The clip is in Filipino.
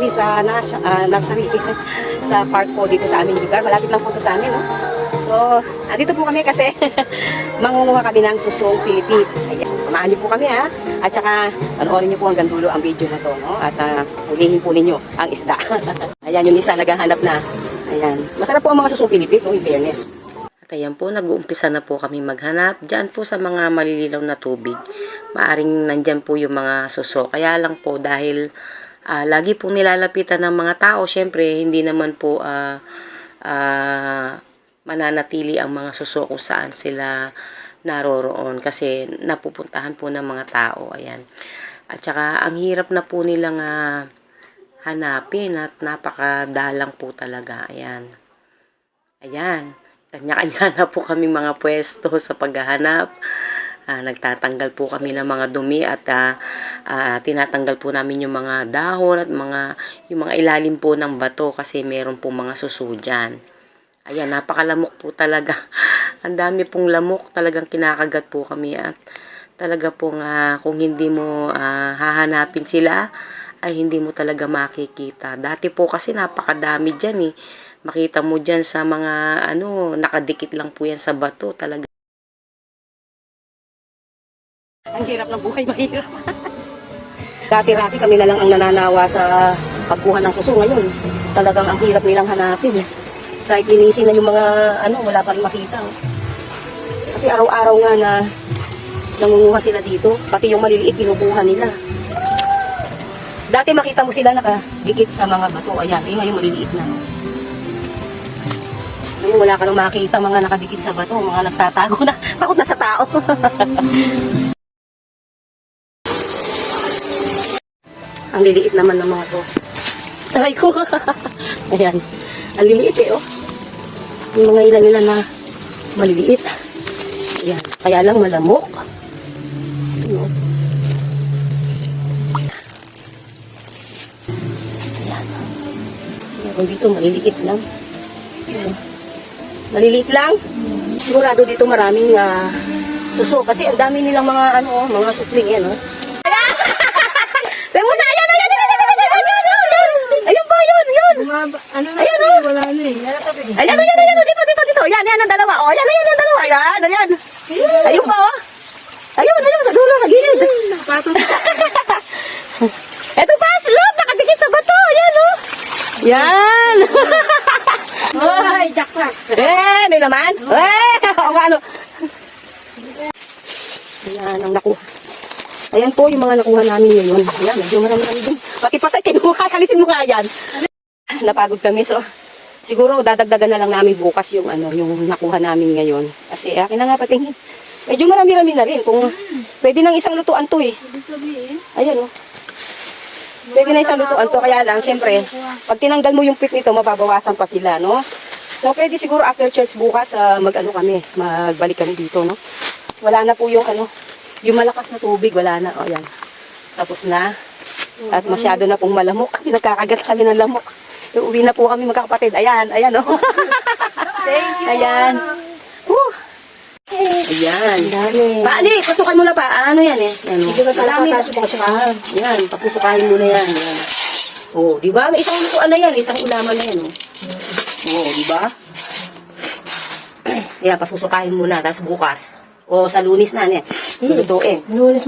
kami sa nursery sa park po dito sa aming lugar. Malapit lang po ito sa amin, no? So, dito po kami kasi mangunguha kami ng susong pilipit. Yes, samahan niyo po kami, ha. At saka, panoorin niyo po hanggang dulo ang video na to, no? At ulihin po ninyo ang isda. Ayan, yung isa naghahanap na. Ayan. Masarap po ang mga susong pilipit, no? In fairness. At ayan po, nag-uumpisa na po kami maghanap. Diyan po sa mga malililaw na tubig. Maaring nandyan po yung mga suso. Kaya lang po dahil lagi pong nilalapitan ng mga tao, syempre hindi naman po mananatili ang mga suso kung saan sila naroroon. Kasi napupuntahan po ng mga tao. Ayan. At saka ang hirap na po nilang hanapin at napakadalang po talaga. Ayan. Ayan. Kanya-kanya na po kami mga pwesto sa paghahanap. Nagtatanggal po kami ng mga dumi at tinatanggal po namin yung mga dahon at yung mga ilalim po ng bato kasi meron po mga suso dyan. Ayan, napakalamok po talaga. Ang dami pong lamok, talagang kinakagat po kami at talaga pong kung hindi mo hahanapin sila ay hindi mo talaga makikita. Dati po kasi napakadami dyan eh. Makita mo dyan sa mga nakadikit lang po yan sa bato talaga. Ang hirap ng buhay, mahirap. Dati-rati kami na lang ang nananawa sa pagkuha ng suso. Ngayon, talagang ang hirap nilang hanapin. Kahit linisin na yung mga wala pa rin makita. Kasi araw-araw nga na nangunguha sila dito. Pati yung maliliit, kinukuha nila. Dati makita mo sila nakadikit sa mga bato. Ayan, ngayon maliliit na. Ngayon wala ka nang makita mga nakadikit sa bato. Mga nagtatago na. Takot na sa tao. Ang liliit naman ng mga to. Taray ko. Ayan. Ang liliit oh. Yung mga ilan nila na maliliit. Ayan. Kaya lang malamok. Ayan. Ayan. Ayan. Dito maliliit lang. Ayan. Maliliit lang. Sigurado dito maraming suso. Kasi ang dami nilang mga mga supling yan oh. Ayan, dito. Yan ang dalawa. Oh, yan ang dalawa. Ayan. Ayun pa, oh. Ayun, sa dulo, sa gilid. Eto pa, silot, nakadikit sa bato. Ayan, oh. Yan. Ay, jackpot. May laman. Ano. Ayan, ang nakuha. Ayan po yung mga nakuha namin ngayon. Ayan, medyo marami din. Pakipatay, kinuha. Kalisin mo nga yan. Napagod kami, so siguro dadagdagan na lang namin bukas yung yung nakuha namin ngayon. Kasi akin na nga patingin. Medyo marami-rami na rin kung pwede nang isang lutuan to eh. Ayan oh. Pwede na isang lutuan to, kaya lang syempre, pag tinanggal mo yung pit nito, mababawasan pa sila, no? So pwede siguro after church bukas magbalik kami dito, no? Wala na po yung yung malakas na tubig, wala na. O yan. Tapos na. At masyado na pong malamok. Pinagkakagat kami ng lamok. Uwi na po kami magkakapatid. Ayan, oh. Thank you. Ayan. Ayan. Paali, pasukan mo na pa. Ano yan eh? Marami. Ayan, pasukahin mo na yan. Ayan. Oh, di ba? May isang lutuan na yan. Isang ulaman na yan. Oh, di ba? Ayan, pasusukahin mo na. Tapos bukas. O sa Lunes na. Lutuin. Lunes